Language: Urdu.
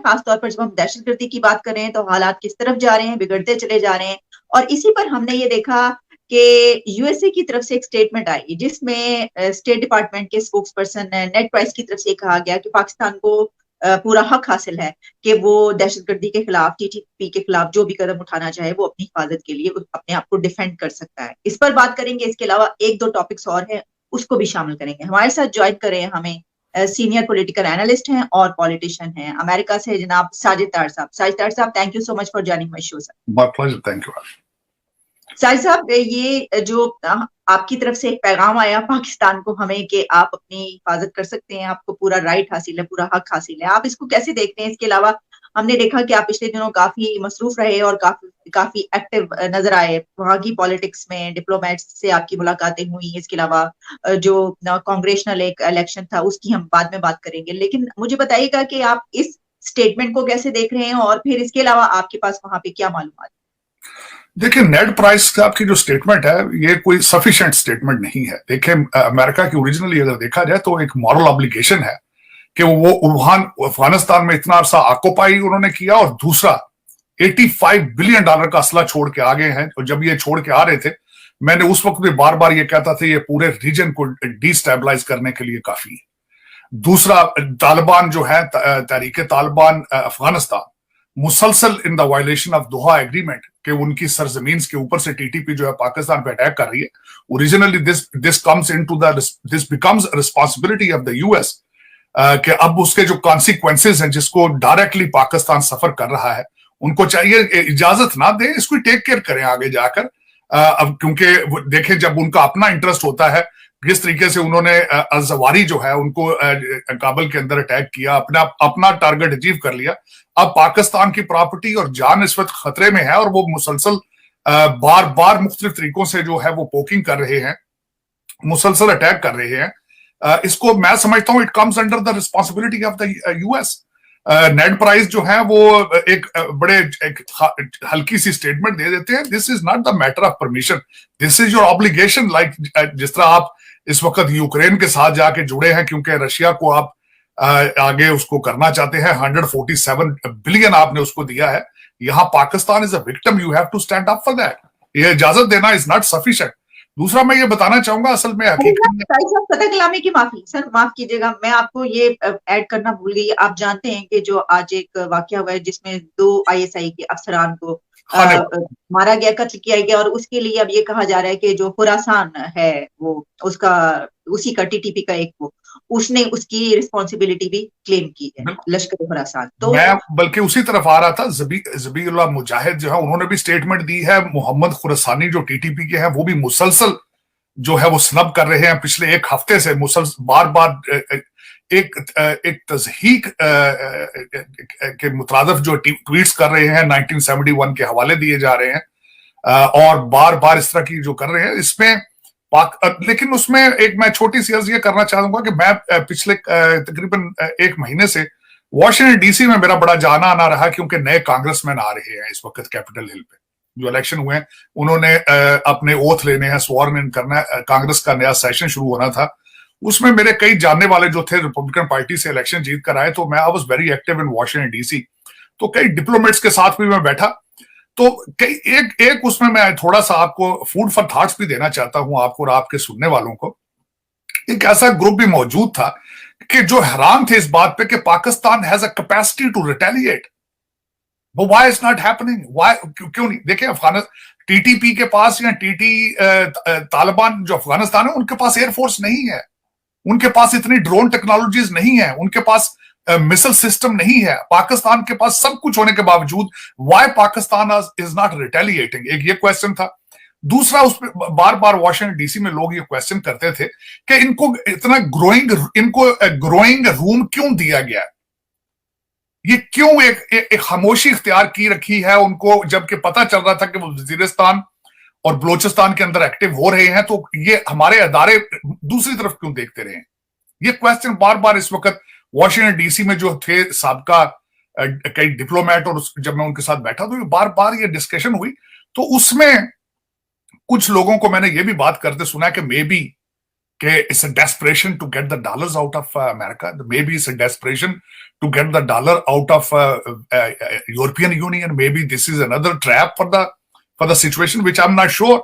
خاص طور پر جب ہم دہشت گردی کی بات کر رہے ہیں تو حالات کس طرف جا رہے ہیں، بگڑتے چلے جا رہے ہیں. اور اسی پر ہم نے یہ دیکھا کہ یو ایس اے کی طرف سے ایک اسٹیٹمنٹ آئی جس میں اسٹیٹ ڈپارٹمنٹ کے اسپوکس پرسن نیڈ پرائس کی طرف سے کہا گیا کہ پاکستان کو پورا حق حاصل ہے کہ وہ دہشت گردی کے خلاف، ٹی ٹی پی کے خلاف جو بھی قدم اٹھانا چاہے وہ اپنی حفاظت کے لیے اپنے آپ کو ڈیفینڈ کر سکتا ہے. اس پر بات کریں گے. اس کے علاوہ ایک دو ٹاپکس اور ہیں، اس کو بھی شامل کریں گے. ہمارے ساتھ جوائن کریں ہمیں سینئر پولیٹیکل اینالسٹ ہیں اور پالیٹیشین ہیں امریکہ سے جناب ساجد طاہر صاحب. ساجد طاہر صاحب، thank you so much for joining my show. My pleasure, thank you. Sajid صاحب، یہ جو آپ کی طرف سے ایک پیغام آیا پاکستان کو ہمیں کہ آپ اپنی حفاظت کر سکتے ہیں، آپ کو پورا رائٹ حاصل ہے، پورا حق حاصل ہے، آپ اس کو کیسے دیکھتے ہیں؟ اس کے علاوہ ہم نے دیکھا کہ آپ پچھلے دنوں کافی مصروف رہے اور کافی ایکٹیو نظر آئے وہاں کی پالیٹکس میں، ڈپلومیٹس سے آپ کی ملاقاتیں ہوئی. اس کے علاوہ جو کانگریشنل ایک الیکشن تھا اس کی ہم بعد میں بات کریں گے، لیکن مجھے بتائیے گا کہ آپ اس اسٹیٹمنٹ کو کیسے دیکھ رہے ہیں اور پھر اس کے علاوہ آپ کے پاس وہاں پہ کیا معلومات؟ دیکھیں، نیڈ پرائس کا آپ کی جو سٹیٹمنٹ ہے یہ کوئی سفیشینٹ سٹیٹمنٹ نہیں ہے. دیکھیں، امریکہ کی اوریجنلی اگر دیکھا جائے تو ایک مورل ابلیگیشن ہے کہ وہ افغانستان میں اتنا عرصہ آکوپائی انہوں نے کیا، اور دوسرا $85 بلین کا اسلحہ چھوڑ کے آگے ہیں. اور جب یہ چھوڑ کے آ رہے تھے، میں نے اس وقت بھی بار بار یہ کہتا تھا یہ پورے ریجن کو ڈی سٹیبلائز کرنے کے لیے کافی ہے. دوسرا، طالبان جو ہے، تحریک طالبان افغانستان مسلسل ان دا وائلیشن آف دوحہ ایگریمنٹ کہ ان کی سرزمین کے اوپر سے ٹی ٹی پی جو ہے پاکستان پہ اٹیک کر رہی ہے. Originally this becomes responsibility of the U S کہ اب اس کے جو کانسیکوینسز ہیں جس کو ڈائریکٹلی پاکستان سفر کر رہا ہے، ان کو چاہیے اجازت نہ دیں، اس کو ٹیک کیئر کریں آگے جا کر. اب کیونکہ دیکھیں، جب ان کا اپنا انٹرسٹ ہوتا ہے، جس طریقے سے انہوں نے الزواری جو ہے ان کو کابل کے اندر اٹیک کیا، اپنا ٹارگٹ اچیو کر لیا. اب پاکستان کی پراپرٹی اور جان اس وقت خطرے میں ہے، اور وہ مسلسل بار بار مختلف طریقوں سے جو ہے وہ پوکنگ کر رہے ہیں، مسلسل اٹیک کر رہے ہیں. اس کو میں سمجھتا ہوں it comes under the responsibility of the U S. نیڈ پرائز جو ہے وہ ایک بڑے ہلکی سی سٹیٹمنٹ دے دیتے ہیں. This is not the matter of permission, this is your obligation. Like جس طرح آپ اس وقت یوکرین کے ساتھ جا کے جڑے ہیں کیونکہ رشیا کو آپ آگے اس کو کرنا چاہتے ہیں، $147 بلین آپ نے اس کو دیا ہے. یہاں Pakistan is a victim, you have to stand up for that. یہ اجازت دینا از ناٹ سفیشینٹ. دوسرا میں یہ بتانا چاہوں گا، اصل میں قطع کلامی کی معافی سر، معاف کیجیے گا، میں آپ کو یہ ایڈ کرنا بھول گئی. آپ جانتے ہیں کہ جو آج ایک واقعہ ہوا ہے جس میں 2 ISI کے افسران کو مارا گیا، قتل کیا گیا، اور اس کے لیے اب یہ کہا جا رہا ہے کہ جو خراسان ہے وہ اسی کا ٹی ٹی پی کا ایک اس نے اس کی رسپانسبلٹی بھی کلیم کی ہے، لشکر خراسان. تو میں بلکہ اسی طرف آ رہا تھا. زبی اللہ مجاہد جو ہے انہوں نے بھی سٹیٹمنٹ دی ہے. محمد خراسانی جو ٹی ٹی پی کے ہیں وہ بھی مسلسل جو ہے وہ سنب کر رہے ہیں پچھلے ایک ہفتے سے. مسلسل بار بار ایک تضحیق کے مترادف جو ٹویٹس کر رہے ہیں 1971 کے حوالے دیے جا رہے ہیں، اور بار بار اس طرح کی جو کر رہے ہیں. اس میں لیکن اس میں ایک میں چھوٹی سی عرض یہ کرنا چاہوں گا کہ میں پچھلے تقریباً 1 مہینے سے واشنگٹن ڈی سی میں میرا بڑا جانا آنا رہا، کیونکہ نئے کانگریس مین آ رہے ہیں اس وقت کیپٹل ہل پہ. جو الیکشن ہوئے ہیں انہوں نے اپنے اوتھ لینے ہیں، سوارن ان کرنا ہے. کانگریس کا نیا سیشن شروع ہونا تھا. اس میں میرے کئی جاننے والے جو تھے ریپبلکن پارٹی سے الیکشن جیت کر آئے، تو میں I was very active in Washington D C. تو کئی ڈپلومیٹس کے ساتھ بھی میں بیٹھا. تو ایک اس میں تھوڑا سا آپ کو فوڈ فار تھاٹس بھی دینا چاہتا ہوں آپ کو اور آپ کے سننے والوں کو. ایک ایسا گروپ بھی موجود تھا کہ جو حیران تھے اس بات پہ کہ Pakistan has a capacity to retaliate. Why is not happening? کیوں نہیں؟ دیکھیں، ٹی ٹی پی کے پاس یا طالبان جو افغانستان ہے ان کے پاس ایئر فورس نہیں ہے، ان کے پاس اتنی ڈرون ٹیکنالوجیز نہیں ہیں، ان کے پاس مسل سسٹم نہیں ہے. پاکستان کے پاس سب کچھ ہونے کے باوجود وائی پاکستان از ناٹ ریٹیلیٹنگ؟ ایک یہ کویسچن تھا. دوسرا، اس پہ بار بار واشنگٹن ڈی سی میں لوگ یہ کویسچن کرتے تھے کہ ان کو اتنا گروئنگ روم کیوں دیا گیا ہے؟ یہ کیوں ایک خاموشی اختیار کی رکھی ہے ان کو، جبکہ پتہ چل رہا تھا کہ وہ وزیرستان اور بلوچستان کے اندر ایکٹیو ہو رہے ہیں. تو یہ ہمارے ادارے دوسری طرف کیوں دیکھتے رہے ہیں؟ یہ کویسچن بار بار اس وقت واشنگٹن ڈی سی میں جو تھے سابقہ کئی ڈپلومیٹ، اور جب میں ان کے ساتھ بیٹھا تو بار بار یہ ڈسکشن ہوئی. تو اس میں کچھ لوگوں کو میں نے یہ بھی بات کرتے سنا کہ maybe it's a desperation to get the dollars out of America. Maybe it's a desperation to get the dollar out of European Union. Maybe this is another trap for the situation, which I'm not sure.